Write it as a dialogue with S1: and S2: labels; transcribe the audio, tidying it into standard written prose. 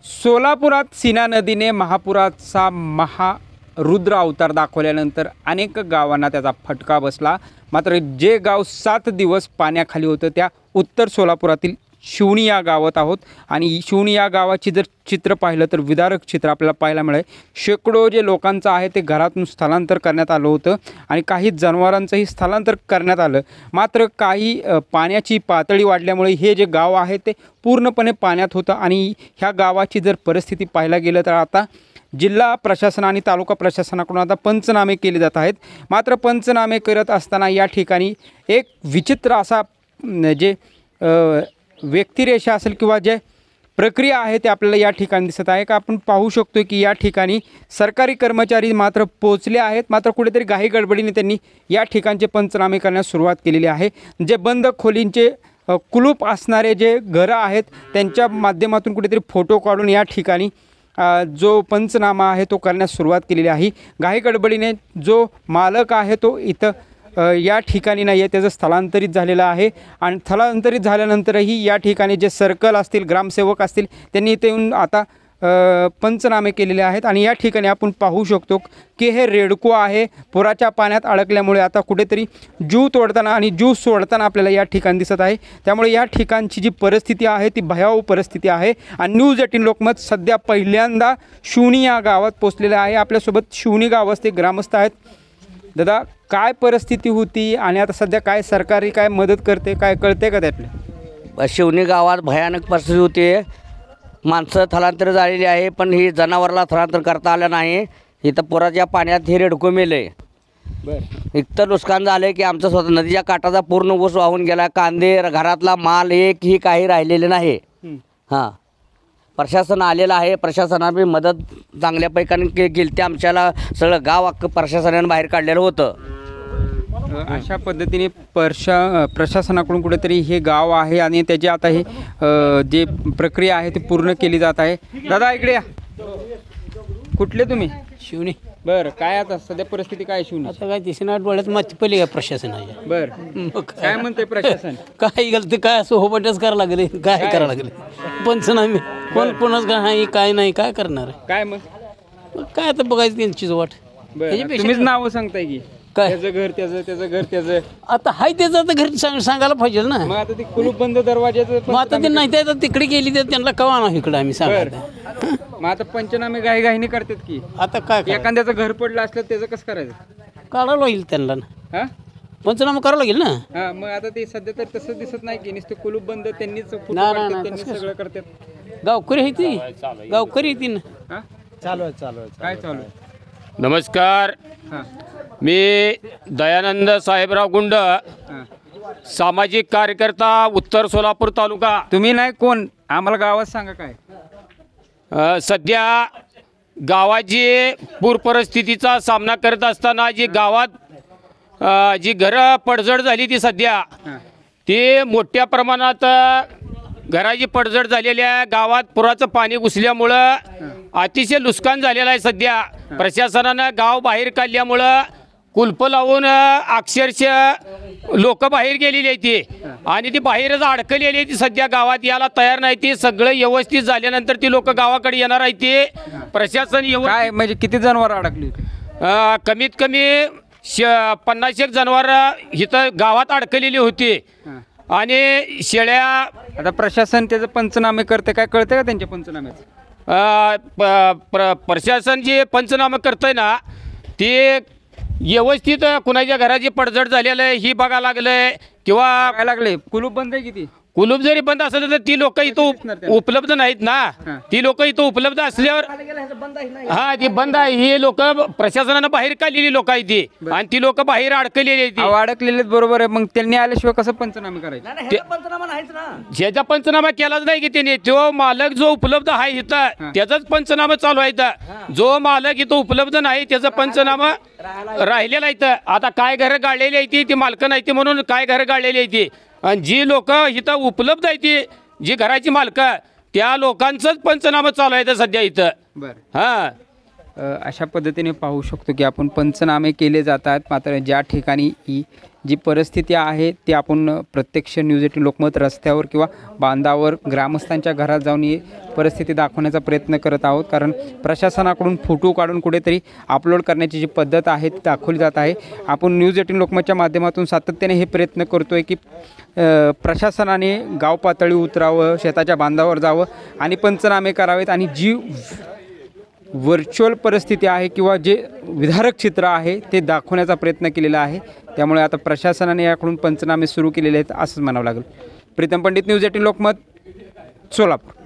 S1: सोलापुरात सीना नदीने महापुराचा महारुद्र अवतार दाखवल्यानंतर अनेक गावांना त्याचा फटका बसला। मात्र जे गाव 7 दिवस पाण्याखाली होतं त्या उत्तर सोलापुरातील शिवणी या गावात आहोत आणि शिवणी या गावाची जर चित्र पाहिलं तर विदारक चित्र आपल्याला पाहायला मिळेल। शेकडो जे लोकांचं आहे ते घरातून स्थलांतर करण्यात आलं होतं आणि काही जनावरांचंही स्थलांतर करण्यात आलं। मात्र काही पाण्याची पातळी वाढल्यामुळे हे जे गाव आहे ते पूर्णपणे पाण्यात होतं आणि ह्या गावाची जर परिस्थिती पाहायला गेलं तर आता जिल्हा प्रशासन आणि तालुका प्रशासनाकडून आता पंचनामे केले जात आहेत। मात्र पंचनामे करत असताना या ठिकाणी एक विचित्र असा जे व्यक्तिरेषा असेल किंवा जे प्रक्रिया आहे ते आपल्याला या ठिकाणी दिसत आहे। का आपण पाहू शकतो की या ठिकाणी सरकारी कर्मचारी मात्र पोहोचले आहेत, मात्र कुठेतरी घाई गडबडीने त्यांनी या ठिकाणचे पंचनामे करण्यास सुरुवात केलेली आहे। जे बंद खोलींचे कुलूप असणारे जे घरं आहेत त्यांच्या माध्यमातून कुठेतरी फोटो काढून या ठिकाणी जो पंचनामा आहे तो करण्यास सुरुवात केलेली आहे। घाई गडबडीने जो मालक आहे तो इथं या ठिकाणी नाही आहे, त्याचं स्थलांतरित झालेलं आहे आणि स्थलांतरित झाल्यानंतरही या ठिकाणी जे सर्कल असतील ग्रामसेवक असतील त्यांनी इथे येऊन आता पंचनामे केलेले आहेत। आणि या ठिकाणी आपण पाहू शकतो की हे रेडको आहे, पुराच्या पाण्यात अडकल्यामुळे आता कुठेतरी जीव तोडताना आणि जीव सोडताना आपल्याला या ठिकाणी दिसत आहे। त्यामुळे या ठिकाणची जी परिस्थिती आहे ती भयावह परिस्थिती आहे आणि न्यूज 18 लोकमत सध्या पहिल्यांदा शिवणी या गावात पोहोचलेलं आहे। आपल्यासोबत शिवणी गावस्थे ग्रामस्थ आहेत। दादा, काय परिस्थिती होती आणि आता सध्या काय सरकारी काय मदत करते, काय कळते का त्यातले?
S2: शिवणी गावात भयानक परिस्थिती होती। माणसं स्थलांतर झालेली आहे पण ही जनावराला स्थलांतर करता आलं नाही। इथं पुराच्या पाण्यात हे रेडको मेले।
S1: बरं,
S2: इतकं नुकसान झालं की आमचं स्वतः नदीच्या काठाचा पूर्ण ऊस वाहून गेला। कांदे घरातला माल एकही काही राहिलेले नाही। हां, प्रशासन आलेलं आहे, प्रशासनाने मदत चांगल्यापैकी केली ते आमच्याला सगळं गाव अख्खं प्रशासनाने बाहेर काढलेलं होतं।
S1: अशा पद्धतीने प्रशासनाकडून कुठेतरी हे गाव आहे आणि त्याची आता हे जे प्रक्रिया आहे ती पूर्ण केली जात आहे। दादा इकडे या, कुठले तुम्ही?
S3: शिवणी.
S1: बरं, काय आता सध्या परिस्थिती काय शिवणी?
S3: आता काय दिसेना डोळ्यात माती पडली का प्रशासनाच्या?
S1: बरं, काय म्हणते प्रशासन?
S3: काय गलती काय असं होबटच करावं लागले, काय करावं लागले पंचनामे कोण कोणाच काय नाही काय करणार आहे?
S1: काय मग
S3: काय आता बघायचं त्यांचीच वाट।
S1: बरं, तुम्हीच नावं सांगताय की
S3: काय?
S1: त्याचं घर त्याचं घर त्याचं,
S3: आता हाय त्याचं आता घरी सांगायला पाहिजे ना।
S1: मग आता ते कुलूप बंद दरवाजाचं
S3: मग आता ते नाही ते आता तिकडे गेली तर त्यांना कवा ना इकडे आम्ही सांगा।
S1: मग आता पंचनामे घाईघाईने करतात की
S3: आता काय
S1: एखाद्याचं घर पडलं असलं त्याचं कसं करायचं?
S3: काढावं लागेल त्यांना ना,
S1: हा
S3: पंचनामा करावं लागेल ना।
S1: हा, मग आता ते सध्या तर तसं दिसत नाही की नुसतं कुलूप बंद त्यांनीच फोटो
S3: नाही,
S1: काढतात,
S3: नाही,
S1: त्यांनीच
S3: तसं
S1: सगळं करतात।
S3: गावकरी आहे ती, गावकरी आहे ती ना।
S1: हा,
S4: चालू आहे
S1: काय चालू आहे?
S5: नमस्कार,
S1: हा,
S5: मी दयानंद साहेबराव गुंड,
S1: हा.
S5: सामाजिक कार्यकर्ता, उत्तर सोलापूर तालुका।
S1: तुम्ही नाही कोण, आम्हाला गावात सांगा काय?
S5: सध्या गावाची पूर परिस्थितीचा सामना करत असताना जी गावात जी घरं पडझड झाली ती सध्या
S1: हा,
S5: ती मोठ्या प्रमाणात घराची पडझड झालेली आहे। गावात पुराचं पाणी घुसल्यामुळं अतिशय नुकसान झालेलं आहे। सध्या प्रशासनानं गाव बाहेर काढल्यामुळं कुलप लावून अक्षरशः लोक बाहेर गेलेली आहे ती आणि ती बाहेरच अडकलेली आहे ती सध्या गावात यायला तयार नाही। ती सगळं व्यवस्थित झाल्यानंतर ती लोक गावाकडे येणार आहे। ती प्रशासन
S1: काय म्हणजे किती जनावर अडकली?
S5: कमीत कमी 50 जनावर इथं गावात अडकलेली होती आणि शेळ्या।
S1: आता प्रशासन त्याचं पंचनामे करते, काय कळते का त्यांच्या पंचनाम्याचं?
S5: प्रशासन जे पंचनामा करतंय ना ते व्यवस्थित कुणाच्या घराची पडझड झालेलं आहे ही बघा लागलंय किंवा
S1: काय लागले? कुलूप बंद आहे किती?
S5: कुलूप जरी बंद असलं तर ती लोक इथं उपलब्ध नाहीत ना। ती लोक इथं उपलब्ध असल्यावर हा ती बंद आहे। ही लोक प्रशासनानं बाहेर काढलेली लोक आहे ती आणि ती लोक बाहेर अडकलेली आहे ती।
S1: अडकलेले बरोबर आहे, मग त्यांनी आल्याशिवाय कसं पंचनामे करायचे?
S5: ज्याचा पंचनामा केलाच नाही की त्याने, जो मालक जो उपलब्ध आहे इथं त्याचाच पंचनामा चालू आहे इथं। जो मालक इथं उपलब्ध नाही त्याचा पंचनामा राहिलेला इथं। आता काय घरं गाळलेली आहे ती मालकं नाही ती म्हणून काय घरं गाळलेली आहे ती आणि जी लोक इथं उपलब्ध आहे ती जी घराची मालकं त्या लोकांचंच पंचनामा चालू आहे सध्या इथं।
S1: बरं,
S5: हां,
S1: अशा पद्धतीने पाहू शकतो की आपण पंचनामे केले जात आहेत. मात्र ज्या ठिकाणी ही जी परिस्थिती आहे ती आपण प्रत्यक्ष न्यूज 18 लोकमत रस्त्यावर किंवा बांधावर ग्रामस्थांच्या घरात जाऊन ही परिस्थिती दाखवण्याचा प्रयत्न करत आहोत. कारण प्रशासनाकडून फोटो काढून कुठेतरी अपलोड करण्याची जी पद्धत आहे ती दाखवली जात आहे. आपण न्यूज 18 लोकमतच्या माध्यमातून सातत्याने हे प्रयत्न करतो आहे की प्रशासनाने गाव पातळी उतरावं, शेताच्या बांधावर जावं आणि पंचनामे करावेत आणि जी व्हर्च्युअल परिस्थिती आहे किंवा जे विदारक चित्र आहे ते दाखवण्याचा प्रयत्न केलेला आहे. त्यामुळे आता प्रशासनाने याकडून पंचनामे सुरू केलेले आहेत असंच म्हणावं लागेल. प्रीतम पंडित, न्यूज 18 लोकमत, सोलापूर.